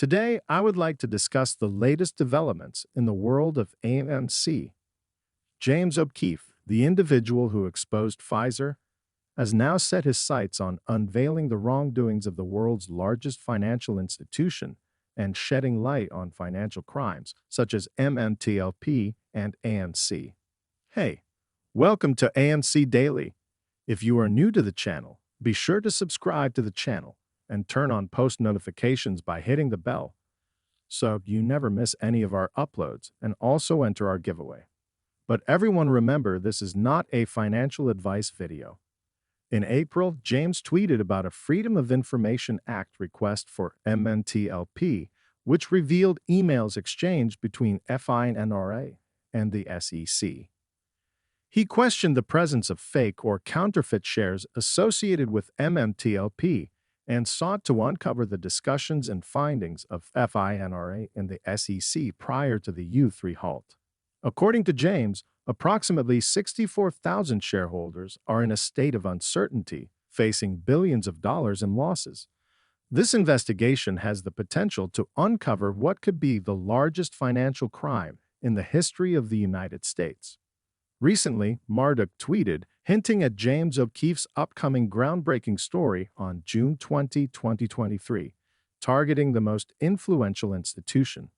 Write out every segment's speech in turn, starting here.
Today, I would like to discuss the latest developments in the world of AMC. James O'Keefe, the individual who exposed Pfizer, has now set his sights on unveiling the wrongdoings of the world's largest financial institution and shedding light on financial crimes such as MMTLP and AMC. Hey, welcome to AMC Daily. If you are new to the channel, be sure to subscribe to the channel and turn on post notifications by hitting the bell so you never miss any of our uploads, and also enter our giveaway. But everyone remember, this is not a financial advice video. In April, James tweeted about a Freedom of Information Act request for MMTLP, which revealed emails exchanged between FINRA and the SEC. He questioned the presence of fake or counterfeit shares associated with MMTLP and sought to uncover the discussions and findings of FINRA and the SEC prior to the U3 halt. According to James, approximately 64,000 shareholders are in a state of uncertainty, facing billions of dollars in losses. This investigation has the potential to uncover what could be the largest financial crime in the history of the United States. Recently, Marduk tweeted, hinting at James O'Keefe's upcoming groundbreaking story on June 20, 2023, targeting the most influential institution.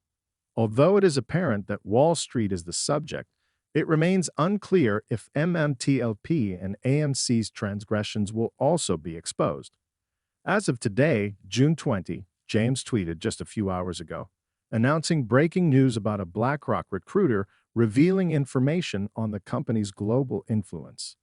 Although it is apparent that Wall Street is the subject, it remains unclear if MMTLP and AMC's transgressions will also be exposed. As of today, June 20, James tweeted just a few hours ago, announcing breaking news about a BlackRock recruiter revealing information on the company's global influence.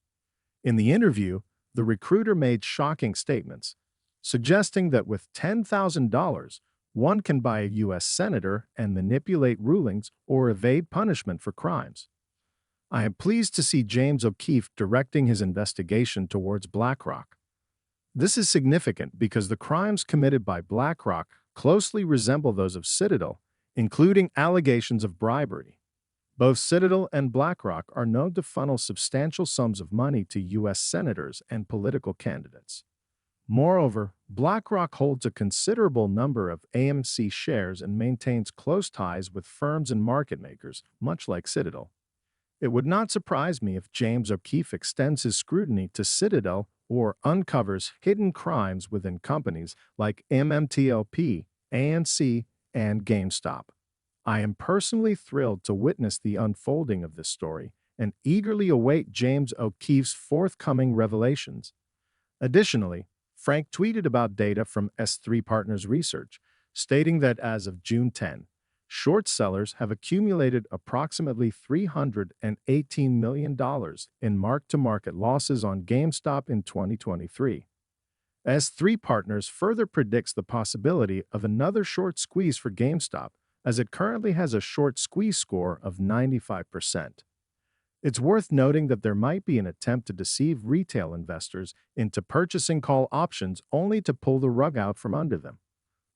In the interview, the recruiter made shocking statements, suggesting that with $10,000, one can buy a U.S. senator and manipulate rulings or evade punishment for crimes. I am pleased to see James O'Keefe directing his investigation towards BlackRock. This is significant because the crimes committed by BlackRock closely resemble those of Citadel, including allegations of bribery. Both Citadel and BlackRock are known to funnel substantial sums of money to U.S. senators and political candidates. Moreover, BlackRock holds a considerable number of AMC shares and maintains close ties with firms and market makers, much like Citadel. It would not surprise me if James O'Keefe extends his scrutiny to Citadel or uncovers hidden crimes within companies like MMTLP, AMC, and GameStop. I am personally thrilled to witness the unfolding of this story and eagerly await James O'Keefe's forthcoming revelations. Additionally, Frank tweeted about data from S3 Partners Research, stating that as of June 10, short sellers have accumulated approximately $318 million in mark-to-market losses on GameStop in 2023. S3 Partners further predicts the possibility of another short squeeze for GameStop, as it currently has a short squeeze score of 95%. It's worth noting that there might be an attempt to deceive retail investors into purchasing call options only to pull the rug out from under them.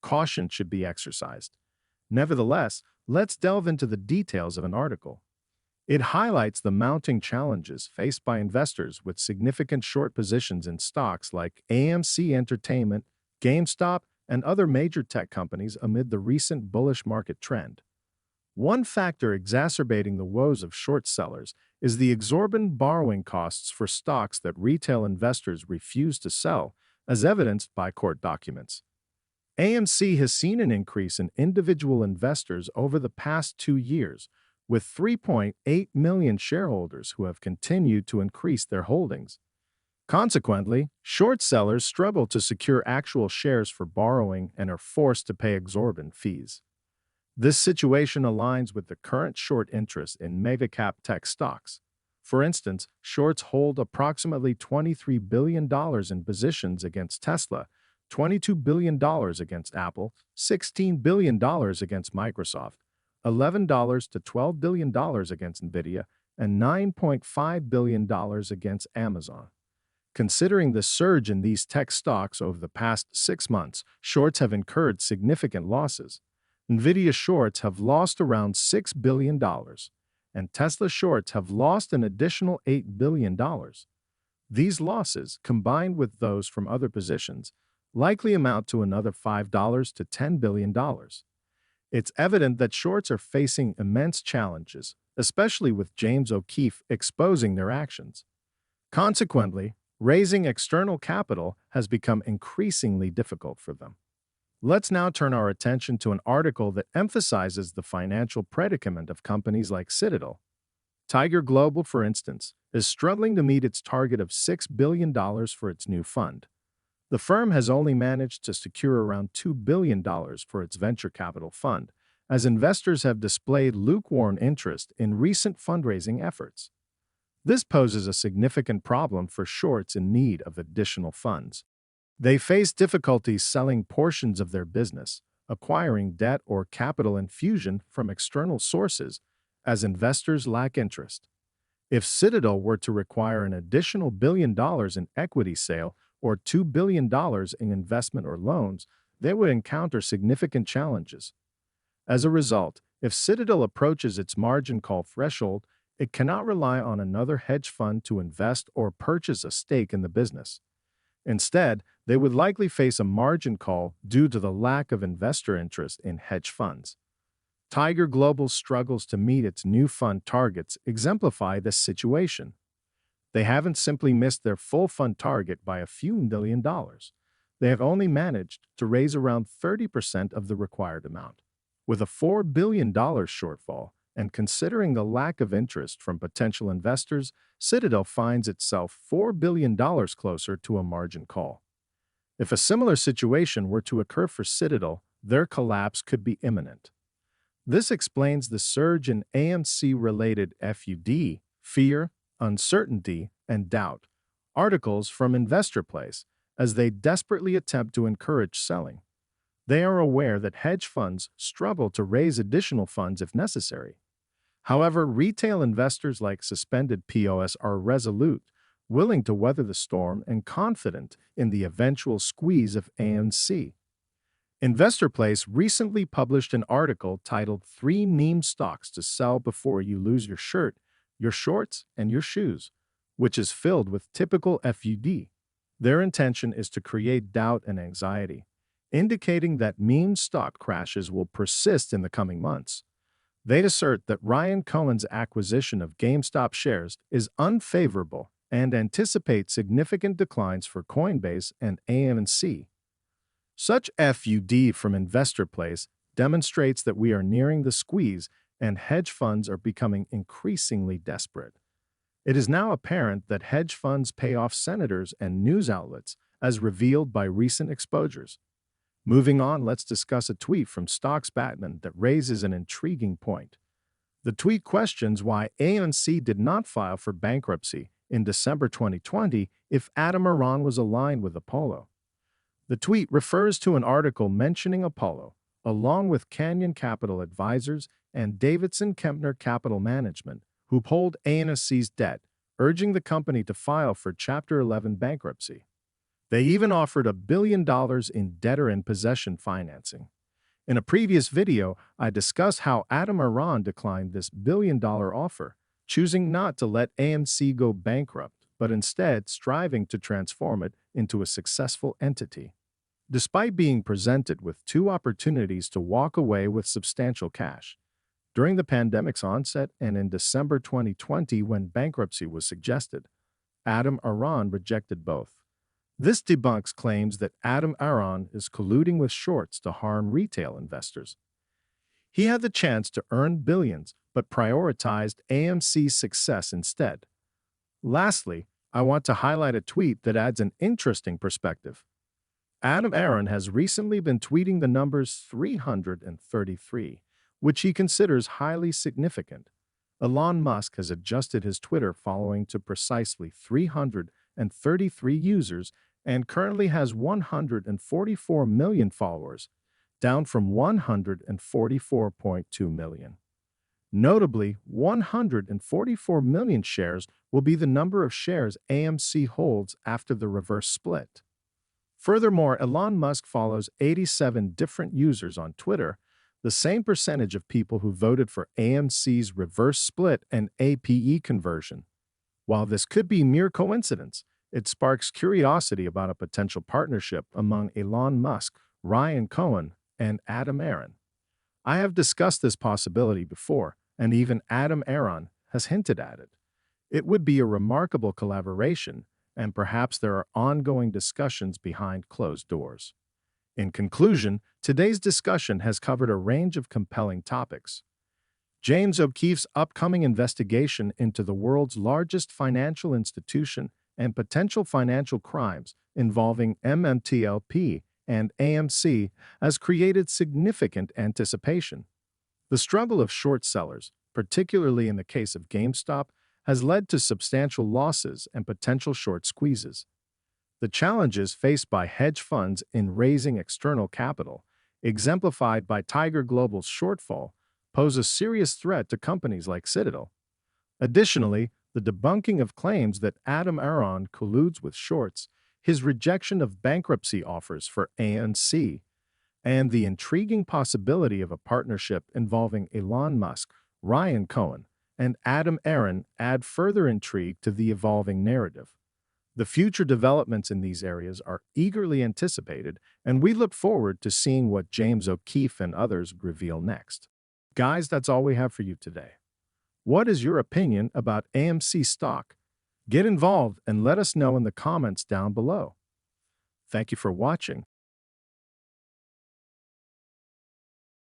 Caution should be exercised. Nevertheless, let's delve into the details of an article. It highlights the mounting challenges faced by investors with significant short positions in stocks like AMC Entertainment, GameStop, and other major tech companies amid the recent bullish market trend. One factor exacerbating the woes of short sellers is the exorbitant borrowing costs for stocks that retail investors refuse to sell, as evidenced by court documents. AMC has seen an increase in individual investors over the past 2 years, with 3.8 million shareholders who have continued to increase their holdings. Consequently, short sellers struggle to secure actual shares for borrowing and are forced to pay exorbitant fees. This situation aligns with the current short interest in mega-cap tech stocks. For instance, shorts hold approximately $23 billion in positions against Tesla, $22 billion against Apple, $16 billion against Microsoft, $11 to $12 billion against Nvidia, and $9.5 billion against Amazon. Considering the surge in these tech stocks over the past 6 months, shorts have incurred significant losses. Nvidia shorts have lost around $6 billion, and Tesla shorts have lost an additional $8 billion. These losses, combined with those from other positions, likely amount to another $5 to $10 billion. It's evident that shorts are facing immense challenges, especially with James O'Keefe exposing their actions. Consequently, raising external capital has become increasingly difficult for them. Let's now turn our attention to an article that emphasizes the financial predicament of companies like Citadel. Tiger Global, for instance, is struggling to meet its target of $6 billion for its new fund. The firm has only managed to secure around $2 billion for its venture capital fund, as investors have displayed lukewarm interest in recent fundraising efforts. This poses a significant problem for shorts in need of additional funds. They face difficulties selling portions of their business, acquiring debt or capital infusion from external sources, as investors lack interest. If Citadel were to require an additional $1 billion in equity sale or $2 billion in investment or loans, they would encounter significant challenges. As a result, if Citadel approaches its margin call threshold, it cannot rely on another hedge fund to invest or purchase a stake in the business. Instead, they would likely face a margin call due to the lack of investor interest in hedge funds. Tiger Global's struggles to meet its new fund targets exemplify this situation. They haven't simply missed their full fund target by a few $1 million. They have only managed to raise around 30% of the required amount. With a $4 billion shortfall, and considering the lack of interest from potential investors, Citadel finds itself $4 billion closer to a margin call. If a similar situation were to occur for Citadel, their collapse could be imminent. This explains the surge in AMC-related FUD, fear, uncertainty, and doubt, articles from InvestorPlace, as they desperately attempt to encourage selling. They are aware that hedge funds struggle to raise additional funds if necessary. However, retail investors like Suspended POS are resolute, willing to weather the storm and confident in the eventual squeeze of AMC. InvestorPlace recently published an article titled 3 Meme Stocks to Sell Before You Lose Your Shirt, Your Shorts, and Your Shoes, which is filled with typical FUD. Their intention is to create doubt and anxiety, indicating that meme stock crashes will persist in the coming months. They assert that Ryan Cohen's acquisition of GameStop shares is unfavorable and anticipate significant declines for Coinbase and AMC. Such FUD from InvestorPlace demonstrates that we are nearing the squeeze and hedge funds are becoming increasingly desperate. It is now apparent that hedge funds pay off senators and news outlets, as revealed by recent exposures. Moving on, let's discuss a tweet from Stocks Batman that raises an intriguing point. The tweet questions why AMC did not file for bankruptcy in December 2020 if Adam Aron was aligned with Apollo. The tweet refers to an article mentioning Apollo, along with Canyon Capital Advisors and Davidson Kempner Capital Management, who hold AMC's debt, urging the company to file for Chapter 11 bankruptcy. They even offered $1 billion in debtor-in-possession financing. In a previous video, I discussed how Adam Aron declined this $1 billion offer, choosing not to let AMC go bankrupt, but instead striving to transform it into a successful entity. Despite being presented with 2 opportunities to walk away with substantial cash, during the pandemic's onset and in December 2020 when bankruptcy was suggested, Adam Aron rejected both. This debunks claims that Adam Aron is colluding with shorts to harm retail investors. He had the chance to earn billions, but prioritized AMC's success instead. Lastly, I want to highlight a tweet that adds an interesting perspective. Adam Aron has recently been tweeting the numbers 333, which he considers highly significant. Elon Musk has adjusted his Twitter following to precisely 333 users and currently has 144 million followers, down from 144.2 million. Notably, 144 million shares will be the number of shares AMC holds after the reverse split. Furthermore, Elon Musk follows 87 different users on Twitter, the same percentage of people who voted for AMC's reverse split and APE conversion. While this could be mere coincidence, It sparks curiosity about a potential partnership among Elon Musk, Ryan Cohen, and Adam Aron. I have discussed this possibility before, and even Adam Aron has hinted at it. It would be a remarkable collaboration, and perhaps there are ongoing discussions behind closed doors. In conclusion, today's discussion has covered a range of compelling topics. James O'Keefe's upcoming investigation into the world's largest financial institution and potential financial crimes involving MMTLP and AMC has created significant anticipation. The struggle of short sellers, particularly in the case of GameStop, has led to substantial losses and potential short squeezes. The challenges faced by hedge funds in raising external capital, exemplified by Tiger Global's shortfall, pose a serious threat to companies like Citadel. Additionally, the debunking of claims that Adam Aron colludes with shorts, his rejection of bankruptcy offers for AMC, and the intriguing possibility of a partnership involving Elon Musk, Ryan Cohen, and Adam Aron add further intrigue to the evolving narrative. The future developments in these areas are eagerly anticipated, and we look forward to seeing what James O'Keefe and others reveal next. Guys, that's all we have for you today. What is your opinion about AMC stock? Get involved and let us know in the comments down below. Thank you for watching,